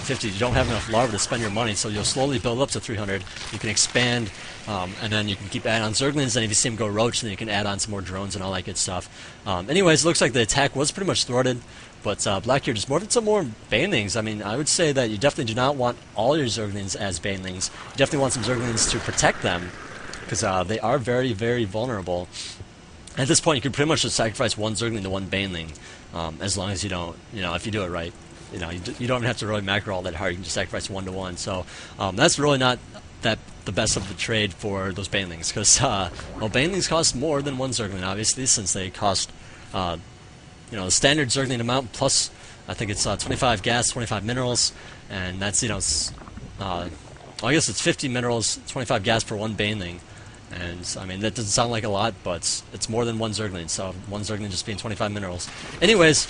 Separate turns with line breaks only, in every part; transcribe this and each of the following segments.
250, you don't have enough larvae to spend your money, so you'll slowly build up to 300. You can expand, and then you can keep adding on Zerglings, and if you see them go roach, then you can add on some more drones and all that good stuff. Anyways, it looks like the attack was pretty much thwarted, but Black here just morphed some more Banelings. I mean, I would say that you definitely do not want all your Zerglings as Banelings. You definitely want some Zerglings to protect them, because they are very, very vulnerable. At this point, you can pretty much just sacrifice one Zergling to one Baneling, as long as you don't, if you do it right. You don't even have to really macro all that hard. You can just sacrifice 1 to 1. So that's really not the best of the trade for those Banelings, because Banelings cost more than one Zergling, obviously, since they cost the standard Zergling amount plus I think it's 25 gas, 25 minerals, and that's I guess it's 50 minerals, 25 gas per one Baneling. And, I mean, that doesn't sound like a lot, but it's more than one Zergling, so one Zergling just being 25 minerals. Anyways,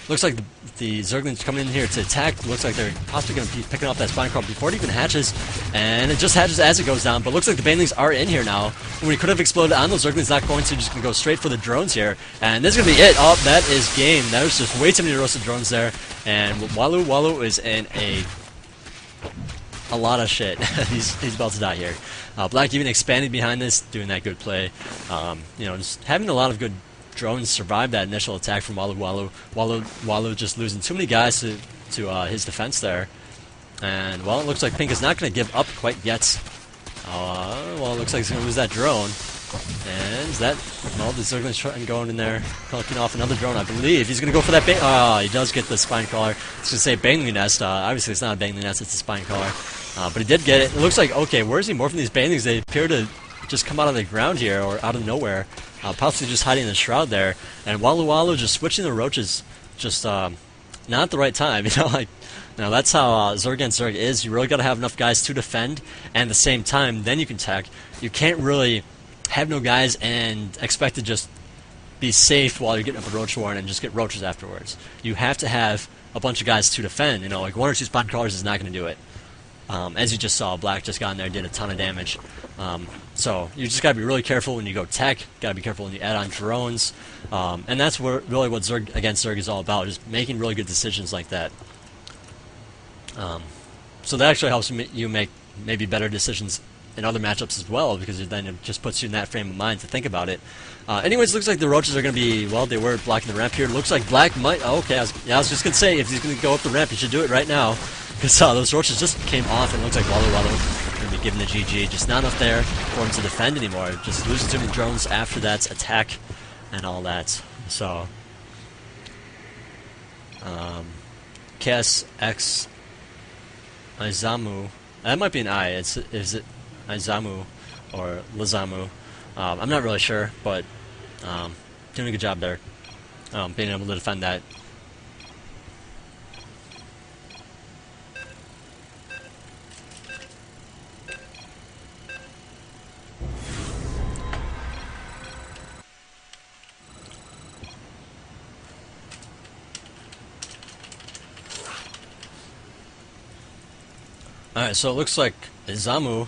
looks like the Zerglings coming in here to attack. Looks like they're possibly going to be picking up that Spine Crawl before it even hatches, and it just hatches as it goes down. But looks like the Banelings are in here now. When we could have exploded on those Zerglings, not going to, just going to go straight for the drones here. And this is going to be it. Oh, that is game. That was just way too many roasted drones there. And Walu is in a lot of shit. he's about to die here. Black even expanding behind this, doing that good play. Just having a lot of good drones survive that initial attack from Walu. Walu just losing too many guys to his defense there. And, well, it looks like Pink is not going to give up quite yet. Well, it looks like he's going to lose that drone. And the Zergling's going in there, collecting off another drone, I believe. He's going to go for that he does get the Spine Crawler. It's going to say Baneling Nest. Obviously, it's not a Baneling Nest, it's a Spine Crawler. But he did get it. It looks like, okay, where is he morphing these Banelings? They appear to just come out of the ground here, or out of nowhere. Possibly just hiding in the shroud there. And Walu just switching the roaches, just not at the right time. That's how Zerg against Zerg is. You really got to have enough guys to defend, and at the same time, then you can tech. You can't really have no guys and expect to just be safe while you're getting up a roach warren and just get roaches afterwards. You have to have a bunch of guys to defend. Like 1 or 2 Spine Crawlers is not going to do it. As you just saw, Black just got in there, did a ton of damage. So you just got to be really careful when you go tech. Got to be careful when you add on drones, and that's really what Zerg against Zerg is all about, just making really good decisions like that. So that actually helps you make maybe better decisions in other matchups as well, because then it just puts you in that frame of mind to think about it. Anyways, looks like the roaches are going to be, well, they were blocking the ramp here. Looks like Black might, I was just going to say, if he's going to go up the ramp, he should do it right now, because those roaches just came off, and it looks like Walu going to be giving the GG. Just not enough there for him to defend anymore. Just losing too many drones after that attack and all that. So, KSX Izamu, that might be an I. Is it Izamu or Lizamu? I'm not really sure, but doing a good job there, being able to defend that. Alright, so it looks like Izamu,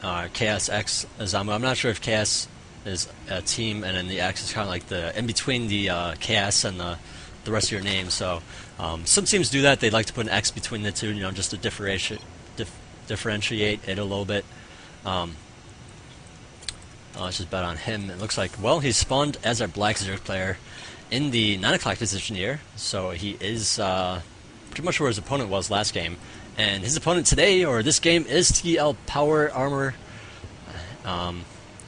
KSX Izamu. I'm not sure if KS is a team and then the X is kind of like the in between the KS and the rest of your name. So some teams do that. They like to put an X between the two, just to differentiate it a little bit. Let's just bet on him. It looks like, well, he's spawned as our Black Zerg player in the 9 o'clock position here. So he is pretty much where his opponent was last game. And his opponent today, or this game, is TL Power Armor. I'm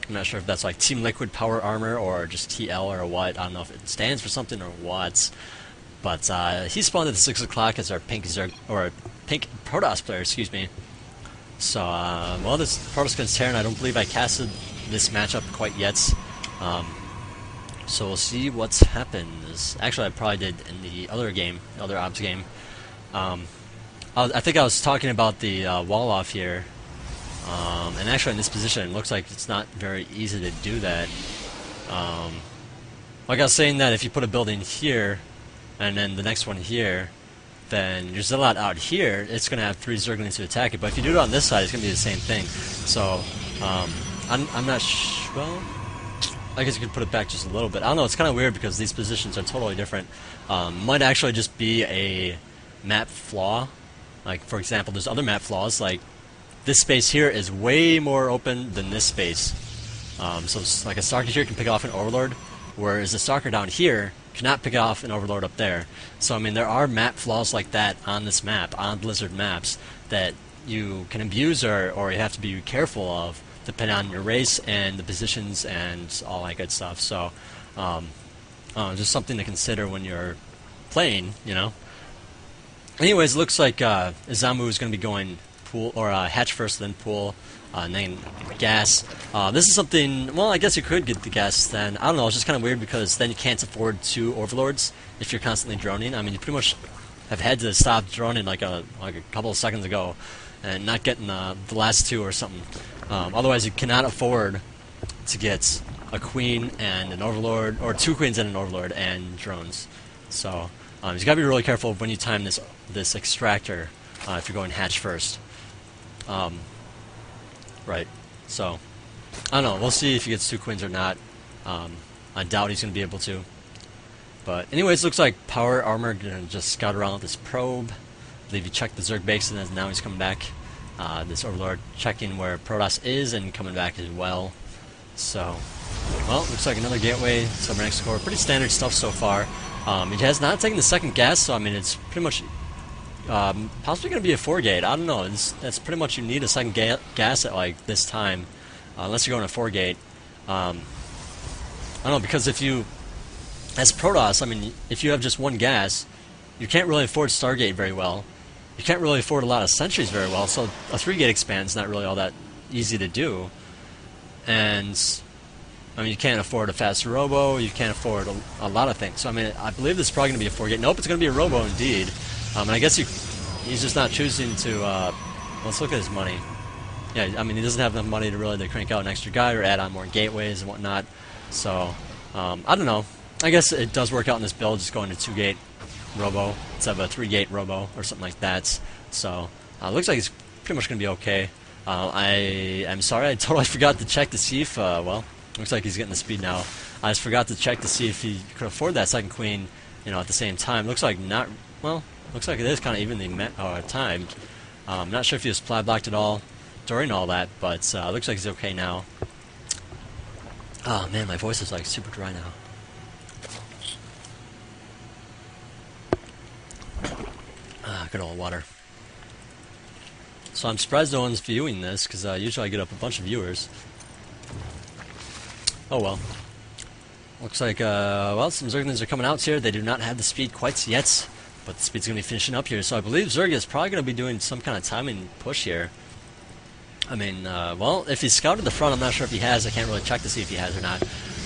not sure if that's like Team Liquid Power Armor or just TL or what. I don't know if it stands for something or what. But he spawned at the 6 o'clock as our Pink Zerg, or Pink Protoss player, excuse me. So, well, this Protoss against Terran, I don't believe I casted this matchup quite yet. So we'll see what's happened. Actually, I probably did in the other game, the other Obs game. I think I was talking about the wall off here, and actually in this position, it looks like it's not very easy to do that. Like I was saying, that if you put a building here, and then the next one here, then your Zealot out here, it's going to have 3 Zerglings to attack it, but if you do it on this side, it's going to be the same thing. So, I'm not well, I guess you could put it back just a little bit. I don't know, it's kind of weird because these positions are totally different. Might actually just be a map flaw. Like, for example, there's other map flaws, like this space here is way more open than this space. So it's like a Stalker here can pick off an Overlord, whereas a Stalker down here cannot pick off an Overlord up there. So I mean, there are map flaws like that on this map, on Blizzard maps, that you can abuse or you have to be careful of, depending on your race and the positions and all that good stuff. So just something to consider when you're playing, you know. Anyways, it looks like Izamu is going to be going pool or hatch first, then pool, and then gas. This is something. Well, I guess you could get the gas then. I don't know. It's just kind of weird because then you can't afford 2 overlords if you're constantly droning. I mean, you pretty much have had to stop droning like a couple of seconds ago, and not getting the last 2 or something. Otherwise, you cannot afford to get a queen and an overlord, or 2 queens and an overlord and drones. So you gotta be really careful when you time this extractor if you're going hatch first. Right. So I don't know. We'll see if he gets 2 queens or not. I doubt he's gonna be able to. But anyways, looks like power armor gonna just scout around with this probe. I believe he checked the Zerg base and then now he's coming back. This overlord checking where Protoss is and coming back as well. So, well, looks like another gateway, cybernetic core. Pretty standard stuff so far. It has not taken the second gas, so I mean it's pretty much possibly going to be a 4-gate. I don't know. That's pretty much, you need a second gas at like this time, unless you're going to 4-gate. I don't know, because if you, as Protoss, I mean, if you have just 1 gas, you can't really afford Stargate very well. You can't really afford a lot of sentries very well, so a 3-gate expand is not really all that easy to do. And I mean, you can't afford a fast robo, you can't afford a lot of things. So I mean, I believe this is probably going to be a 4-gate. Nope, it's going to be a robo indeed. And I guess he's just not choosing to, let's look at his money. Yeah, I mean, he doesn't have enough money to really crank out an extra guy or add on more gateways and whatnot. So, I don't know. I guess it does work out in this build, just going to 2-gate robo instead of a 3-gate robo or something like that. So, looks like it's pretty much going to be okay. I'm sorry, I totally forgot to check to see if, well, looks like he's getting the speed now. I just forgot to check to see if he could afford that second queen, you know, at the same time. Looks like not, well, looks like it is kind of evenly timed. I'm not sure if he was supply blocked at all during all that, but looks like he's okay now. Oh man, my voice is like super dry now. Good old water. So I'm surprised no one's viewing this, because usually I get up a bunch of viewers. Oh well. Looks like, well, some Zerglings are coming out here. They do not have the speed quite yet, but the speed's going to be finishing up here. So I believe Zerg is probably going to be doing some kind of timing push here. I mean, well, if he's scouted the front, I'm not sure if he has. I can't really check to see if he has or not.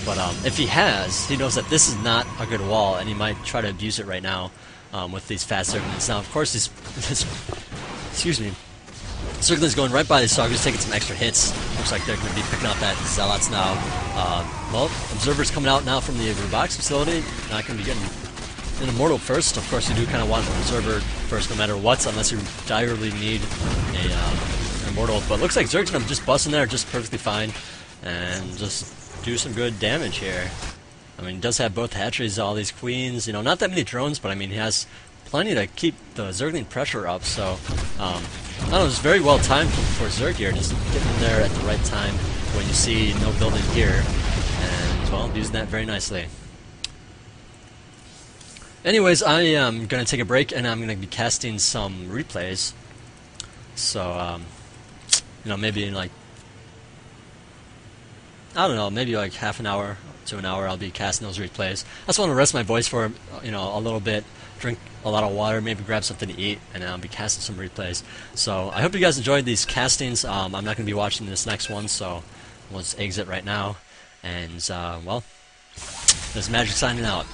But if he has, he knows that this is not a good wall, and he might try to abuse it right now with these fast Zerglings. Now, of course, this excuse me, Zerglings going right by these Stalkers, taking some extra hits. Looks like they're going to be picking up that Zealots now. Well, Observer's coming out now from the robotics facility. Not going to be getting an Immortal first. Of course, you do kind of want an Observer first no matter what, unless you direly need an Immortal. But looks like Zerg's going to just bust in there just perfectly fine and just do some good damage here. I mean, he does have both hatcheries, all these queens. You know, not that many drones, but I mean, he has plenty to keep the Zergling pressure up. So, I don't know, it's very well timed for Zerg here, just getting in there at the right time when you see no building here, and, well, using that very nicely. Anyways, I am going to take a break, and I'm going to be casting some replays. So, you know, maybe in like, I don't know, maybe like half an hour to an hour I'll be casting those replays. I just want to rest my voice for, you know, a little bit, drink a lot of water, maybe grab something to eat, and I'll be casting some replays. So I hope you guys enjoyed these castings. I'm not going to be watching this next one, so let's exit right now. And, well, this is Magic signing out.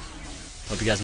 Hope you guys